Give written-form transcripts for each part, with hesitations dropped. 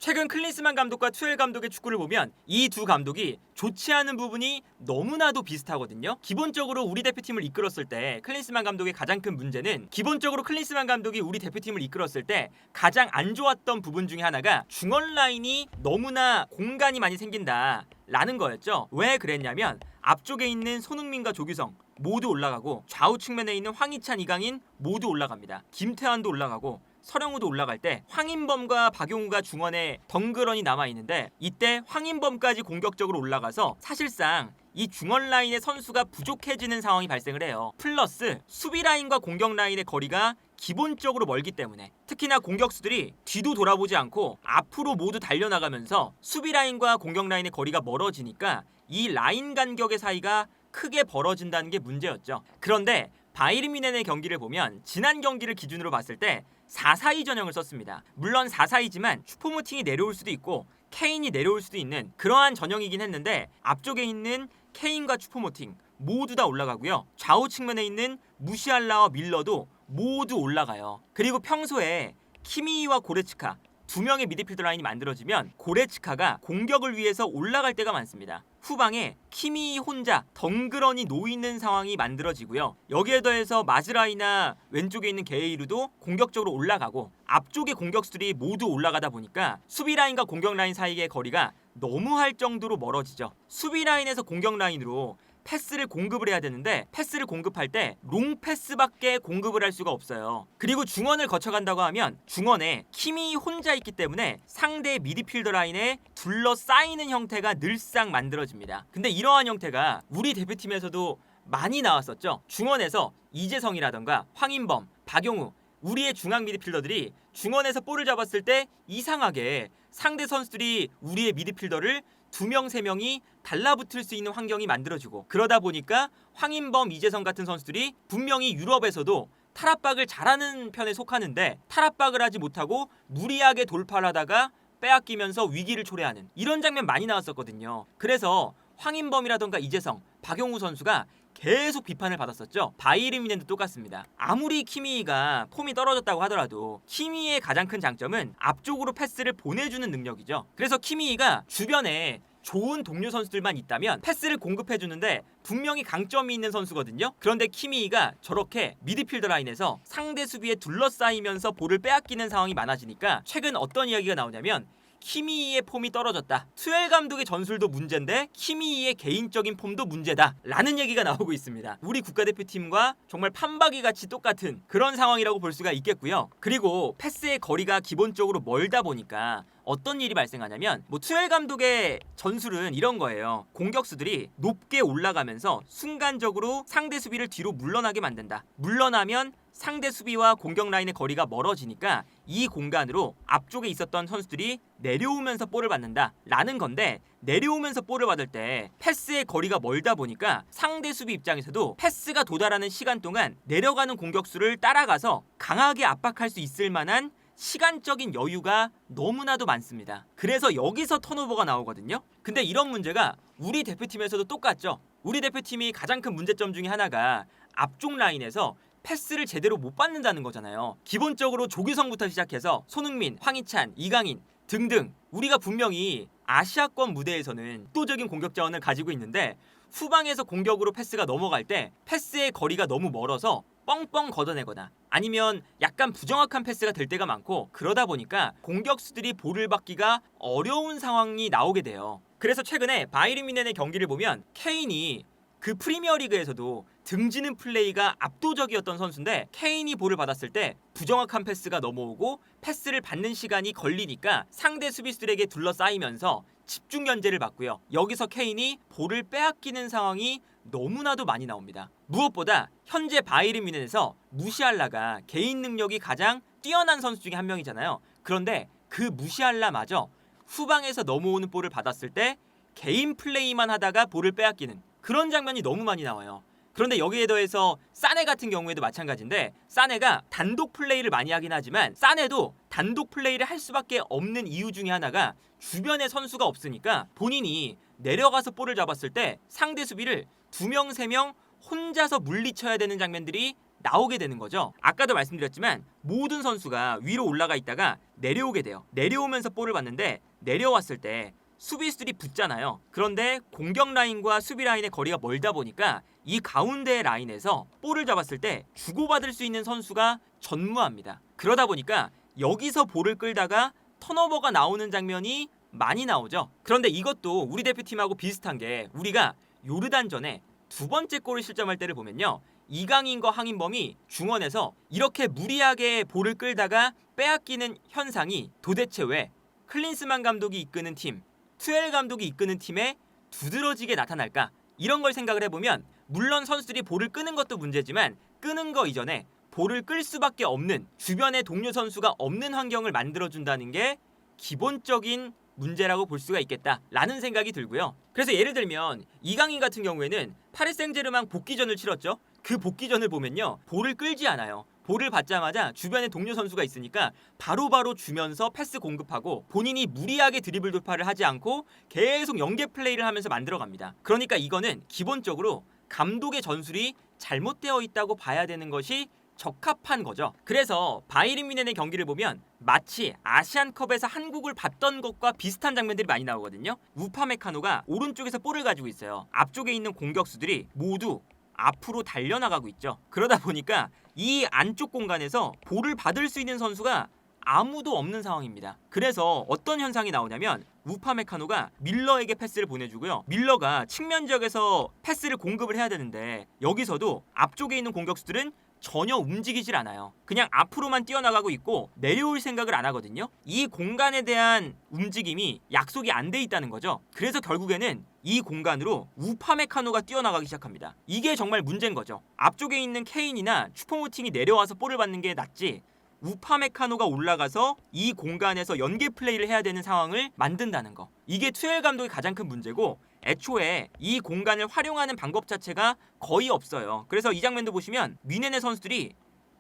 최근 클린스만 감독과 투엘 감독의 축구를 보면 이 두 감독이 좋지 않은 부분이 너무나도 비슷하거든요. 기본적으로 우리 대표팀을 이끌었을 때 클린스만 감독의 가장 큰 문제는 기본적으로 클린스만 감독이 우리 대표팀을 이끌었을 때 가장 안 좋았던 부분 중에 하나가 중원 라인이 너무나 공간이 많이 생긴다라는 거였죠. 왜 그랬냐면 앞쪽에 있는 손흥민과 조규성 모두 올라가고 좌우 측면에 있는 황희찬, 이강인 모두 올라갑니다. 김태환도 올라가고 서령우도 올라갈 때 황인범과 박용우가 중원에 덩그러니 남아있는데 이때 황인범까지 공격적으로 올라가서 사실상 이 중원 라인의 선수가 부족해지는 상황이 발생을 해요. 플러스 수비 라인과 공격 라인의 거리가 기본적으로 멀기 때문에 특히나 공격수들이 뒤도 돌아보지 않고 앞으로 모두 달려나가면서 수비 라인과 공격 라인의 거리가 멀어지니까 이 라인 간격의 사이가 크게 벌어진다는 게 문제였죠. 그런데 바이에른 뮌헨의 경기를 보면 지난 경기를 기준으로 봤을 때 4-4-2 전형을 썼습니다. 물론 4-4-2지만 슈퍼모팅이 내려올 수도 있고 케인이 내려올 수도 있는 그러한 전형이긴 했는데 앞쪽에 있는 케인과 슈퍼모팅 모두 다 올라가고요. 좌우 측면에 있는 무시알라와 밀러도 모두 올라가요. 그리고 평소에 키미히와 고레츠카 두 명의 미드필더 라인이 만들어지면 고레츠카가 공격을 위해서 올라갈 때가 많습니다. 후방에 키미히 혼자 덩그러니 놓이는 상황이 만들어지고요. 여기에 더해서 마즈라이나 왼쪽에 있는 게이르도 공격적으로 올라가고 앞쪽의 공격수들이 모두 올라가다 보니까 수비 라인과 공격 라인 사이의 거리가 너무할 정도로 멀어지죠. 수비 라인에서 공격 라인으로 패스를 공급을 해야 되는데 패스를 공급할 때 롱패스밖에 공급을 할 수가 없어요. 그리고 중원을 거쳐간다고 하면 중원에 키미 혼자 있기 때문에 상대 미드필더 라인에 둘러싸이는 형태가 늘상 만들어집니다. 근데 이러한 형태가 우리 대표팀에서도 많이 나왔었죠. 중원에서 이재성이라던가 황인범, 박용우 우리의 중앙 미드필더들이 중원에서 볼을 잡았을 때 이상하게 상대 선수들이 우리의 미드필더를 2명, 3명이 달라붙을 수 있는 환경이 만들어지고 그러다 보니까 황인범, 이재성 같은 선수들이 분명히 유럽에서도 탈압박을 잘하는 편에 속하는데 탈압박을 하지 못하고 무리하게 돌파를 하다가 빼앗기면서 위기를 초래하는 이런 장면 많이 나왔었거든요. 그래서 황인범이라던가 이재성, 박용우 선수가 계속 비판을 받았었죠. 바이에른 뮌헨도 똑같습니다. 아무리 키미히가 폼이 떨어졌다고 하더라도 키미히의 가장 큰 장점은 앞쪽으로 패스를 보내주는 능력이죠. 그래서 키미히가 주변에 좋은 동료 선수들만 있다면 패스를 공급해주는데 분명히 강점이 있는 선수거든요. 그런데 키미히가 저렇게 미드필더 라인에서 상대 수비에 둘러싸이면서 볼을 빼앗기는 상황이 많아지니까 최근 어떤 이야기가 나오냐면 키미히의 폼이 떨어졌다. 투엘 감독의 전술도 문제인데 키미히의 개인적인 폼도 문제다 라는 얘기가 나오고 있습니다. 우리 국가대표팀과 정말 판박이같이 똑같은 그런 상황이라고 볼 수가 있겠고요. 그리고 패스의 거리가 기본적으로 멀다 보니까 어떤 일이 발생하냐면 투엘 감독의 전술은 이런 거예요. 공격수들이 높게 올라가면서 순간적으로 상대 수비를 뒤로 물러나게 만든다. 물러나면 상대 수비와 공격 라인의 거리가 멀어지니까 이 공간으로 앞쪽에 있었던 선수들이 내려오면서 볼을 받는다 라는 건데 내려오면서 볼을 받을 때 패스의 거리가 멀다 보니까 상대 수비 입장에서도 패스가 도달하는 시간 동안 내려가는 공격수를 따라가서 강하게 압박할 수 있을 만한 시간적인 여유가 너무나도 많습니다. 그래서 여기서 턴오버가 나오거든요. 근데 이런 문제가 우리 대표팀에서도 똑같죠. 우리 대표팀이 가장 큰 문제점 중에 하나가 앞쪽 라인에서 패스를 제대로 못 받는다는 거잖아요. 기본적으로 조규성부터 시작해서 손흥민, 황희찬, 이강인 등등 우리가 분명히 아시아권 무대에서는 압도적인 공격 자원을 가지고 있는데 후방에서 공격으로 패스가 넘어갈 때 패스의 거리가 너무 멀어서 뻥뻥 걷어내거나 아니면 약간 부정확한 패스가 될 때가 많고 그러다 보니까 공격수들이 볼을 받기가 어려운 상황이 나오게 돼요. 그래서 최근에 바이에른 뮌헨의 경기를 보면 케인이 그 프리미어리그에서도 등지는 플레이가 압도적이었던 선수인데 케인이 볼을 받았을 때 부정확한 패스가 넘어오고 패스를 받는 시간이 걸리니까 상대 수비수들에게 둘러싸이면서 집중 견제를 받고요. 여기서 케인이 볼을 빼앗기는 상황이 너무나도 많이 나옵니다. 무엇보다 현재 바이에른 뮌헨에서 무시알라가 개인 능력이 가장 뛰어난 선수 중에 한 명이잖아요. 그런데 그 무시알라마저 후방에서 넘어오는 볼을 받았을 때 개인 플레이만 하다가 볼을 빼앗기는 그런 장면이 너무 많이 나와요. 그런데 여기에 더해서 사네 같은 경우에도 마찬가지인데 사네가 단독 플레이를 많이 하긴 하지만 사네도 단독 플레이를 할 수밖에 없는 이유 중에 하나가 주변에 선수가 없으니까 본인이 내려가서 볼을 잡았을 때 상대 수비를 2명, 3명 혼자서 물리쳐야 되는 장면들이 나오게 되는 거죠. 아까도 말씀드렸지만 모든 선수가 위로 올라가 있다가 내려오게 돼요. 내려오면서 볼을 받는데 내려왔을 때 수비수들이 붙잖아요. 그런데 공격 라인과 수비 라인의 거리가 멀다 보니까 이 가운데 라인에서 볼을 잡았을 때 주고받을 수 있는 선수가 전무합니다. 그러다 보니까 여기서 볼을 끌다가 턴오버가 나오는 장면이 많이 나오죠. 그런데 이것도 우리 대표팀하고 비슷한 게 우리가 요르단전에 두 번째 골을 실점할 때를 보면요. 이강인과 황인범이 중원에서 이렇게 무리하게 볼을 끌다가 빼앗기는 현상이 도대체 왜 클린스만 감독이 이끄는 팀, 투엘 감독이 이끄는 팀에 두드러지게 나타날까? 이런 걸 생각을 해보면 물론 선수들이 볼을 끄는 것도 문제지만 끄는 거 이전에 볼을 끌 수밖에 없는 주변에 동료 선수가 없는 환경을 만들어준다는 게 기본적인 문제라고 볼 수가 있겠다라는 생각이 들고요. 그래서 예를 들면 이강인 같은 경우에는 파리 생제르맹 복귀전을 치렀죠. 그 복귀전을 보면요. 볼을 끌지 않아요. 볼을 받자마자 주변에 동료 선수가 있으니까 바로바로 주면서 패스 공급하고 본인이 무리하게 드리블 돌파를 하지 않고 계속 연계 플레이를 하면서 만들어갑니다. 그러니까 이거는 기본적으로 감독의 전술이 잘못되어 있다고 봐야 되는 것이 적합한 거죠. 그래서 바이에른 뮌헨의 경기를 보면 마치 아시안컵에서 한국을 봤던 것과 비슷한 장면들이 많이 나오거든요. 우파메카노가 오른쪽에서 볼을 가지고 있어요. 앞쪽에 있는 공격수들이 모두 앞으로 달려나가고 있죠. 그러다 보니까 이 안쪽 공간에서 볼을 받을 수 있는 선수가 아무도 없는 상황입니다. 그래서 어떤 현상이 나오냐면 우파메카노가 밀러에게 패스를 보내주고요. 밀러가 측면 지역에서 패스를 공급을 해야 되는데 여기서도 앞쪽에 있는 공격수들은 전혀 움직이질 않아요. 그냥 앞으로만 뛰어나가고 있고 내려올 생각을 안 하거든요. 이 공간에 대한 움직임이 약속이 안 돼 있다는 거죠. 그래서 결국에는 이 공간으로 우파메카노가 뛰어나가기 시작합니다. 이게 정말 문제인 거죠. 앞쪽에 있는 케인이나 슈퍼모팅이 내려와서 볼을 받는 게 낫지 우파메카노가 올라가서 이 공간에서 연계 플레이를 해야 되는 상황을 만든다는 거. 이게 투엘 감독의 가장 큰 문제고 애초에 이 공간을 활용하는 방법 자체가 거의 없어요. 그래서 이 장면도 보시면 뮌헨의 선수들이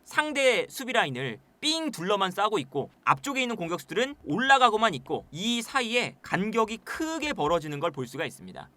상대 수비 라인을 삥 둘러만 싸고 있고 앞쪽에 있는 공격수들은 올라가고만 있고 이 사이에 간격이 크게 벌어지는 걸 볼 수가 있습니다.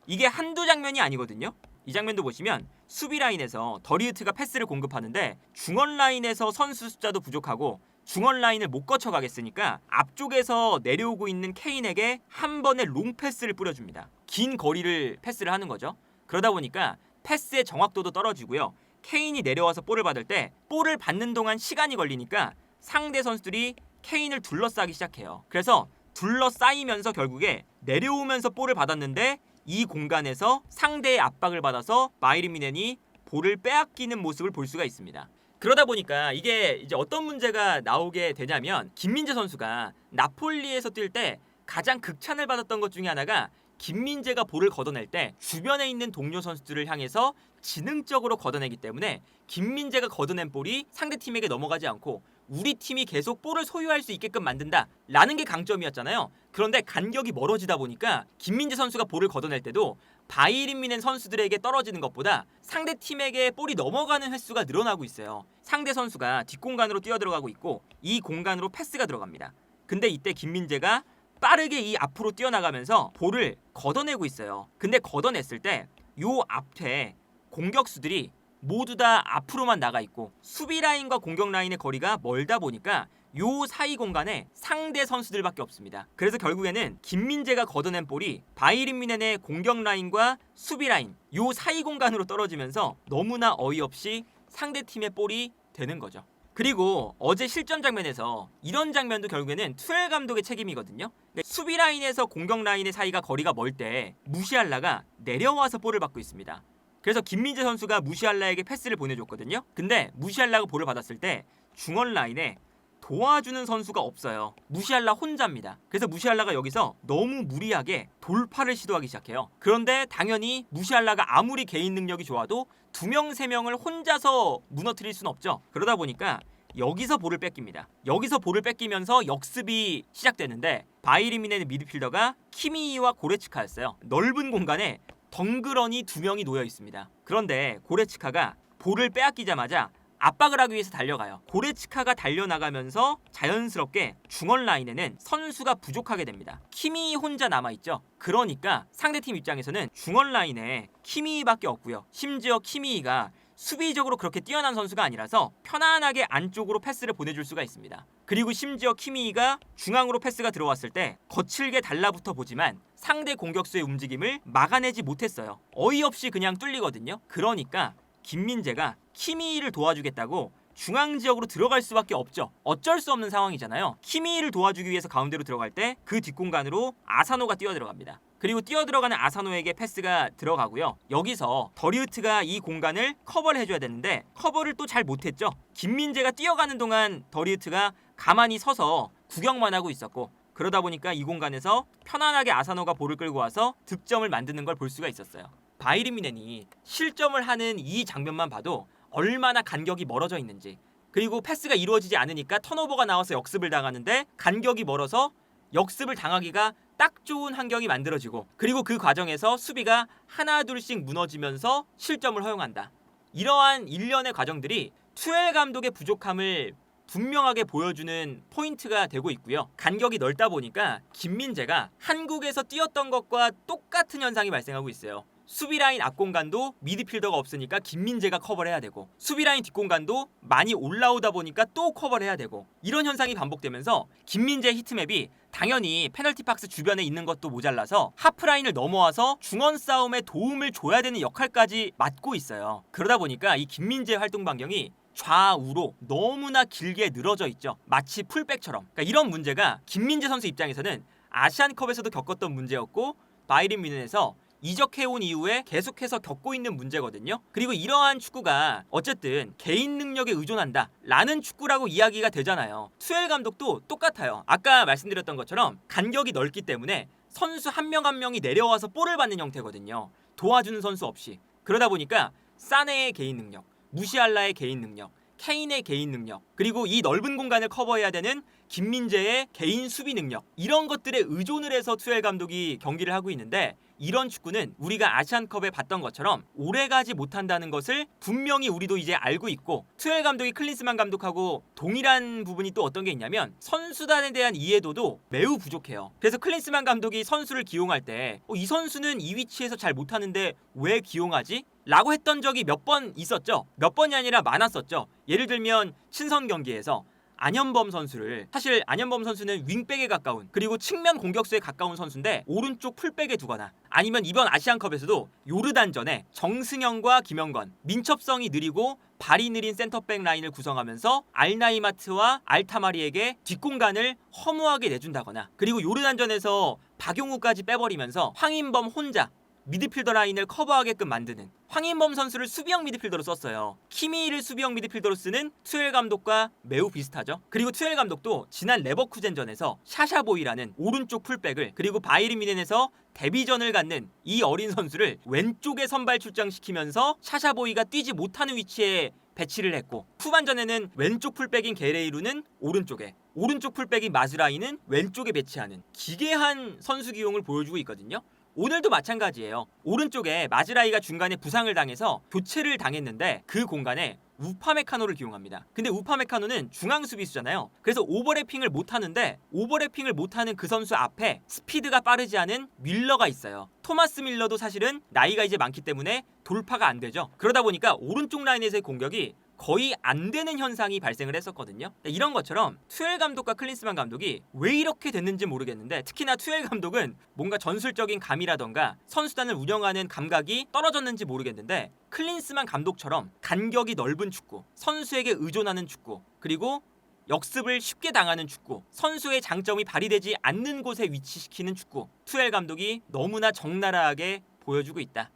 이게 한두 장면이 아니거든요. 이 장면도 보시면 수비 라인에서 더리우트가 패스를 공급하는데 중원 라인에서 선수 숫자도 부족하고 중원 라인을 못 거쳐가겠으니까 앞쪽에서 내려오고 있는 케인에게 한 번에 롱 패스를 뿌려줍니다. 긴 거리를 패스를 하는 거죠. 그러다 보니까 패스의 정확도도 떨어지고요. 케인이 내려와서 볼을 받을 때 볼을 받는 동안 시간이 걸리니까 상대 선수들이 케인을 둘러싸기 시작해요. 그래서 둘러싸이면서 결국에 내려오면서 볼을 받았는데 이 공간에서 상대의 압박을 받아서 바이에른 뮌헨이 볼을 빼앗기는 모습을 볼 수가 있습니다. 그러다 보니까 이게 이제 어떤 문제가 나오게 되냐면 김민재 선수가 나폴리에서 뛸 때 가장 극찬을 받았던 것 중에 하나가 김민재가 볼을 걷어낼 때 주변에 있는 동료 선수들을 향해서 지능적으로 걷어내기 때문에 김민재가 걷어낸 볼이 상대팀에게 넘어가지 않고 우리 팀이 계속 볼을 소유할 수 있게끔 만든다라는 게 강점이었잖아요. 그런데 간격이 멀어지다 보니까 김민재 선수가 볼을 걷어낼 때도 바이에른 뮌헨 선수들에게 떨어지는 것보다 상대 팀에게 볼이 넘어가는 횟수가 늘어나고 있어요. 상대 선수가 뒷공간으로 뛰어들어가고 있고 이 공간으로 패스가 들어갑니다. 근데 이때 김민재가 빠르게 이 앞으로 뛰어나가면서 볼을 걷어내고 있어요. 근데 걷어냈을 때 요 앞에 공격수들이 모두 다 앞으로만 나가 있고 수비 라인과 공격 라인의 거리가 멀다 보니까 요 사이 공간에 상대 선수들밖에 없습니다. 그래서 결국에는 김민재가 걷어낸 볼이 바이에른 뮌헨의 공격 라인과 수비 라인 요 사이 공간으로 떨어지면서 너무나 어이없이 상대 팀의 볼이 되는 거죠. 그리고 어제 실점 장면에서 이런 장면도 결국에는 투엘 감독의 책임이거든요. 수비 라인에서 공격 라인의 사이가 거리가 멀 때 무시알라가 내려와서 볼을 받고 있습니다. 그래서 김민재 선수가 무시알라에게 패스를 보내줬거든요. 근데 무시알라가 볼을 받았을 때 중원 라인에 도와주는 선수가 없어요. 무시알라 혼자입니다. 그래서 무시알라가 여기서 너무 무리하게 돌파를 시도하기 시작해요. 그런데 당연히 무시알라가 아무리 개인 능력이 좋아도 2명, 3명을 혼자서 무너뜨릴 수는 없죠. 그러다 보니까 여기서 볼을 뺏깁니다. 여기서 볼을 뺏기면서 역습이 시작되는데 바이에른 뮌헨의 미드필더가 키미히와 고레츠카였어요. 넓은 공간에 덩그러니 2명이 놓여 있습니다. 그런데 고레츠카가 볼을 빼앗기자마자 압박을 하기 위해서 달려가요. 고레츠카가 달려나가면서 자연스럽게 중원 라인에는 선수가 부족하게 됩니다. 키미히 혼자 남아있죠. 그러니까 상대팀 입장에서는 중원 라인에 키미히밖에 없고요. 심지어 키미히가 수비적으로 그렇게 뛰어난 선수가 아니라서 편안하게 안쪽으로 패스를 보내줄 수가 있습니다. 그리고 심지어 키미히가 중앙으로 패스가 들어왔을 때 거칠게 달라붙어 보지만 상대 공격수의 움직임을 막아내지 못했어요. 어이없이 그냥 뚫리거든요. 그러니까 김민재가 키미히를 도와주겠다고 중앙 지역으로 들어갈 수밖에 없죠. 어쩔 수 없는 상황이잖아요. 키미히를 도와주기 위해서 가운데로 들어갈 때 그 뒷공간으로 아사노가 뛰어들어갑니다. 그리고 뛰어들어가는 아사노에게 패스가 들어가고요. 여기서 더리우트가 이 공간을 커버를 해줘야 되는데 커버를 또 잘 못했죠. 김민재가 뛰어가는 동안 더리우트가 가만히 서서 구경만 하고 있었고, 그러다 보니까 이 공간에서 편안하게 아사노가 볼을 끌고 와서 득점을 만드는 걸 볼 수가 있었어요. 바이에른 뮌헨이 실점을 하는 이 장면만 봐도 얼마나 간격이 멀어져 있는지, 그리고 패스가 이루어지지 않으니까 턴오버가 나와서 역습을 당하는데 간격이 멀어서 역습을 당하기가 딱 좋은 환경이 만들어지고, 그리고 그 과정에서 수비가 하나 둘씩 무너지면서 실점을 허용한다. 이러한 일련의 과정들이 투엘 감독의 부족함을 분명하게 보여주는 포인트가 되고 있고요. 간격이 넓다 보니까 김민재가 한국에서 뛰었던 것과 똑같은 현상이 발생하고 있어요. 수비라인 앞공간도 미드필더가 없으니까 김민재가 커버를 해야 되고, 수비라인 뒷공간도 많이 올라오다 보니까 또 커버를 해야 되고, 이런 현상이 반복되면서 김민재의 히트맵이 당연히 페널티 박스 주변에 있는 것도 모자라서 하프라인을 넘어와서 중원 싸움에 도움을 줘야 되는 역할까지 맡고 있어요. 그러다 보니까 이 김민재의 활동 반경이 좌우로 너무나 길게 늘어져 있죠. 마치 풀백처럼. 그러니까 이런 문제가 김민재 선수 입장에서는 아시안컵에서도 겪었던 문제였고, 바이에른 뮌헨에서 이적해온 이후에 계속해서 겪고 있는 문제거든요. 그리고 이러한 축구가 어쨌든 개인 능력에 의존한다 라는 축구라고 이야기가 되잖아요. 투엘 감독도 똑같아요. 아까 말씀드렸던 것처럼 간격이 넓기 때문에 선수 한 명 한 명이 내려와서 볼을 받는 형태거든요. 도와주는 선수 없이. 그러다 보니까 사네의 개인 능력, 무시알라의 개인 능력, 케인의 개인 능력, 그리고 이 넓은 공간을 커버해야 되는 김민재의 개인 수비 능력, 이런 것들에 의존을 해서 투엘 감독이 경기를 하고 있는데, 이런 축구는 우리가 아시안컵에 봤던 것처럼 오래가지 못한다는 것을 분명히 우리도 이제 알고 있고, 투엘 감독이 클린스만 감독하고 동일한 부분이 또 어떤 게 있냐면 선수단에 대한 이해도도 매우 부족해요. 그래서 클린스만 감독이 선수를 기용할 때 이 선수는 이 위치에서 잘 못하는데 왜 기용하지? 라고 했던 적이 몇 번 있었죠. 몇 번이 아니라 많았었죠. 예를 들면 친선 경기에서 안현범 선수를, 사실 안현범 선수는 윙백에 가까운, 그리고 측면 공격수에 가까운 선수인데 오른쪽 풀백에 두거나, 아니면 이번 아시안컵에서도 요르단전에 정승영과 김영건, 민첩성이 느리고 발이 느린 센터백 라인을 구성하면서 알나이마트와 알타마리에게 뒷공간을 허무하게 내준다거나, 그리고 요르단전에서 박용우까지 빼버리면서 황인범 혼자 미드필더 라인을 커버하게끔 만드는, 황인범 선수를 수비형 미드필더로 썼어요. 키미히를 수비형 미드필더로 쓰는 투엘 감독과 매우 비슷하죠. 그리고 투엘 감독도 지난 레버쿠젠전에서 샤샤보이라는 오른쪽 풀백을, 그리고 바이에른 뮌헨에서 데뷔전을 갖는 이 어린 선수를 왼쪽에 선발 출장시키면서 샤샤보이가 뛰지 못하는 위치에 배치를 했고, 후반전에는 왼쪽 풀백인 게레이루는 오른쪽에, 오른쪽 풀백인 마즈라이는 왼쪽에 배치하는 기괴한 선수 기용을 보여주고 있거든요. 오늘도 마찬가지예요. 오른쪽에 마즈라이가 중간에 부상을 당해서 교체를 당했는데 그 공간에 우파메카노를 기용합니다. 근데 우파메카노는 중앙 수비수잖아요. 그래서 오버래핑을 못하는데, 오버래핑을 못하는 그 선수 앞에 스피드가 빠르지 않은 밀러가 있어요. 토마스 밀러도 사실은 나이가 이제 많기 때문에 돌파가 안 되죠. 그러다 보니까 오른쪽 라인에서의 공격이 거의 안 되는 현상이 발생을 했었거든요. 이런 것처럼 투엘 감독과 클린스만 감독이 왜 이렇게 됐는지 모르겠는데, 특히나 투엘 감독은 뭔가 전술적인 감이라던가 선수단을 운영하는 감각이 떨어졌는지 모르겠는데, 클린스만 감독처럼 간격이 넓은 축구, 선수에게 의존하는 축구, 그리고 역습을 쉽게 당하는 축구, 선수의 장점이 발휘되지 않는 곳에 위치시키는 축구, 투엘 감독이 너무나 적나라하게 보여주고 있다.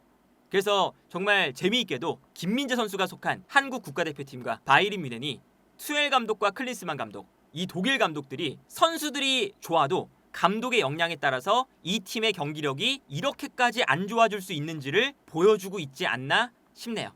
그래서 정말 재미있게도 김민재 선수가 속한 한국 국가대표팀과 바이에른 뮌헨이 투엘 감독과 클린스만 감독, 이 독일 감독들이 선수들이 좋아도 감독의 역량에 따라서 이 팀의 경기력이 이렇게까지 안 좋아질 수 있는지를 보여주고 있지 않나 싶네요.